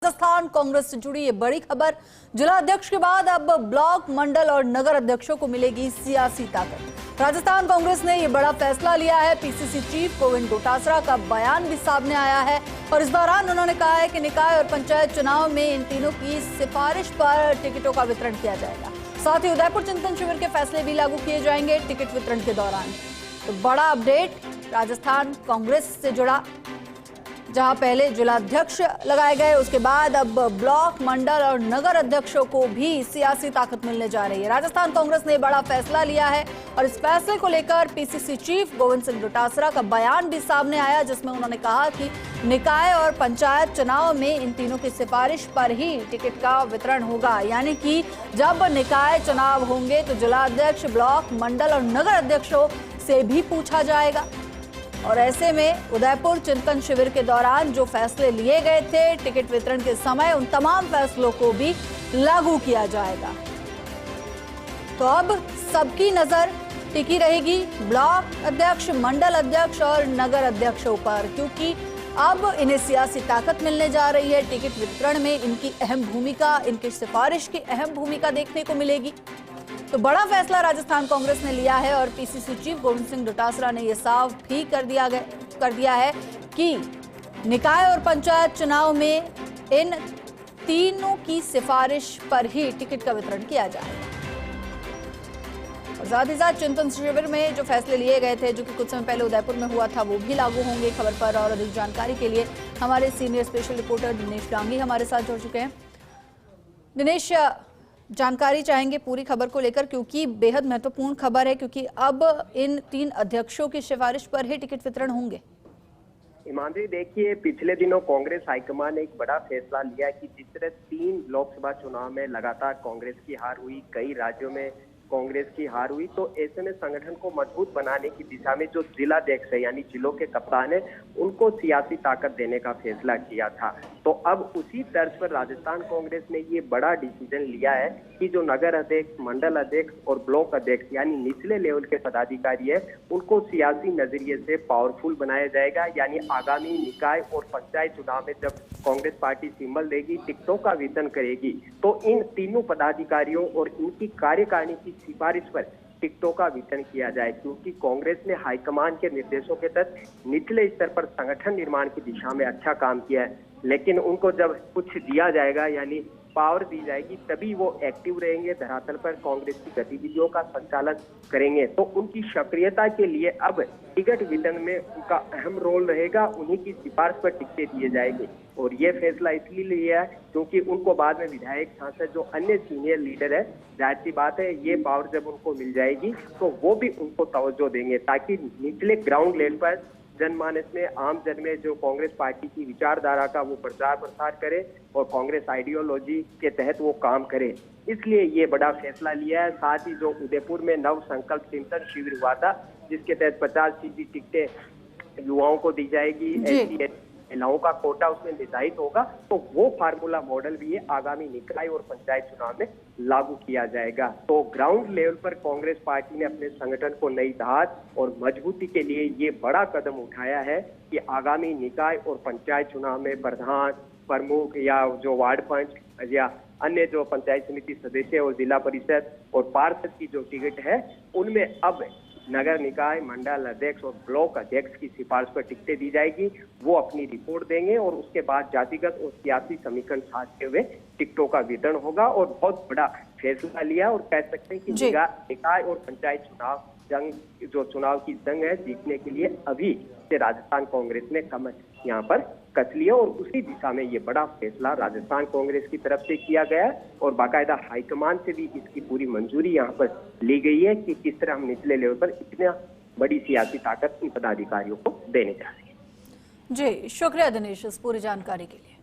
राजस्थान कांग्रेस से जुड़ी ये बड़ी खबर। जिला अध्यक्ष के बाद अब ब्लॉक, मंडल और नगर अध्यक्षों को मिलेगी सियासी ताकत। राजस्थान कांग्रेस ने ये बड़ा फैसला लिया है। पीसीसी चीफ गोविंद डोटासरा का बयान भी सामने आया है और इस दौरान उन्होंने कहा है कि निकाय और पंचायत चुनाव में इन तीनों की सिफारिश पर टिकटों का वितरण किया जाएगा। साथ ही उदयपुर चिंतन शिविर के फैसले भी लागू किए जाएंगे टिकट वितरण के दौरान। तो बड़ा अपडेट राजस्थान कांग्रेस से जुड़ा, जहां पहले जिलाध्यक्ष लगाए गए, उसके बाद अब ब्लॉक, मंडल और नगर अध्यक्षों को भी सियासी ताकत मिलने जा रही है। राजस्थान कांग्रेस ने बड़ा फैसला लिया है और इस फैसले को लेकर पीसीसी चीफ गोविंद सिंह डोटासरा का बयान भी सामने आया, जिसमें उन्होंने कहा कि निकाय और पंचायत चुनाव में इन तीनों की सिफारिश पर ही टिकट का वितरण होगा। यानी कि जब निकाय चुनाव होंगे तो जिलाध्यक्ष, ब्लॉक, मंडल और नगर अध्यक्षों से भी पूछा जाएगा। और ऐसे में उदयपुर चिंतन शिविर के दौरान जो फैसले लिए गए थे टिकट वितरण के समय, उन तमाम फैसलों को भी लागू किया जाएगा। तो अब सबकी नजर टिकी रहेगी ब्लॉक अध्यक्ष, मंडल अध्यक्ष और नगर अध्यक्षों पर, क्योंकि अब इन्हें सियासी ताकत मिलने जा रही है। टिकट वितरण में इनकी अहम भूमिका, इनकी सिफारिश की अहम भूमिका देखने को मिलेगी। तो बड़ा फैसला राजस्थान कांग्रेस ने लिया है और पीसीसी चीफ गोविंद सिंह डोटासरा ने यह साफ भी कर दिया है कि निकाय और पंचायत चुनाव में इन तीनों की सिफारिश पर ही टिकट का वितरण किया जाएगा। और साथ ही साथ चिंतन शिविर में जो फैसले लिए गए थे, जो कि कुछ समय पहले उदयपुर में हुआ था, वो भी लागू होंगे। खबर पर और अधिक जानकारी के लिए हमारे senior special reporter Dinesh Dangi हमारे साथ जुड़ चुके हैं। दिनेश, जानकारी चाहेंगे पूरी खबर को लेकर, क्योंकि बेहद महत्वपूर्ण खबर है, क्योंकि अब इन तीन अध्यक्षों की सिफारिश पर ही टिकट वितरण होंगे। हिमांद्री, देखिए, पिछले दिनों कांग्रेस हाईकमान ने एक बड़ा फैसला लिया कि जिस तरह 3 लोकसभा चुनाव में लगातार कांग्रेस की हार हुई, कई राज्यों में कांग्रेस की हार हुई, तो ऐसे में संगठन को मजबूत बनाने की दिशा में जो जिलाध्यक्ष है यानी जिलों के कप्तान है, उनको सियासी ताकत देने का फैसला किया था। तो अब उसी तर्ज पर राजस्थान कांग्रेस ने ये बड़ा डिसीजन लिया है कि जो नगर अध्यक्ष, मंडल अध्यक्ष और ब्लॉक अध्यक्ष यानी निचले लेवल के पदाधिकारी है, उनको सियासी नजरिए से पावरफुल बनाया जाएगा। यानी आगामी निकाय और पंचायत चुनाव में जब कांग्रेस पार्टी सिंबल देगी, टिकटों का वितरण करेगी, तो इन तीनों पदाधिकारियों और इनकी कार्यकारिणी की सिफारिश पर टिकटों का वितरण किया जाए, क्योंकि कांग्रेस ने हाईकमान के निर्देशों के तहत निचले स्तर पर संगठन निर्माण की दिशा में अच्छा काम किया है। लेकिन उनको जब कुछ दिया जाएगा यानी पावर दी जाएगी, तभी वो एक्टिव रहेंगे, धरातल पर कांग्रेस की गतिविधियों का संचालन करेंगे। तो उनकी सक्रियता के लिए अब टिकट वितरण में उनका अहम रोल रहेगा, उन्हीं की सिफारिश पर टिकटें दिए जाएंगे। और ये फैसला इसलिए लिया है क्योंकि उनको बाद में विधायक, सांसद, जो अन्य सीनियर लीडर है, जाहिर सी बात है ये पावर जब उनको मिल जाएगी तो वो भी उनको तवज्जो देंगे, ताकि निचले ग्राउंड लेवल पर जनमानस में, आम जन में जो कांग्रेस पार्टी की विचारधारा का वो प्रचार प्रसार करे और कांग्रेस आइडियोलॉजी के तहत वो काम करे। इसलिए ये बड़ा फैसला लिया है। साथ ही जो उदयपुर में नव संकल्प चिंतन शिविर हुआ था, जिसके तहत 50% टिकटें युवाओं को दी जाएगी, ऐसी महिलाओं का कोटा उसमें निर्धारित होगा, तो वो फार्मूला मॉडल भी है आगामी निकाय और पंचायत चुनाव में लागू किया जाएगा। तो ग्राउंड लेवल पर कांग्रेस पार्टी ने अपने संगठन को नई धार और मजबूती के लिए ये बड़ा कदम उठाया है कि आगामी निकाय और पंचायत चुनाव में प्रधान, प्रमुख या जो वार्ड पंच या अन्य जो पंचायत समिति सदस्य और जिला परिषद और पार्षद की जो टिकट है, उनमें अब नगर निकाय, मंडल अध्यक्ष और ब्लॉक अध्यक्ष की सिफारिश पर टिकटें दी जाएगी। वो अपनी रिपोर्ट देंगे और उसके बाद जातिगत और सियासी समीकरण साधते हुए टिकटों का वितरण होगा। और बहुत बड़ा फैसला लिया और कह सकते हैं कि निकाय और पंचायत चुनाव जंग, जो चुनाव की जंग है, जीतने के लिए अभी से राजस्थान कांग्रेस ने कमर यहाँ पर कस लिया और उसी दिशा में ये बड़ा फैसला राजस्थान कांग्रेस की तरफ से किया गया और बाकायदा हाईकमान से भी इसकी पूरी मंजूरी यहाँ पर ली गई है कि किस तरह हम निचले लेवल पर इतना बड़ी सियासी ताकत इन पदाधिकारियों को देने जा रहे हैं। जी, शुक्रिया दिनेश इस पूरी जानकारी के लिए।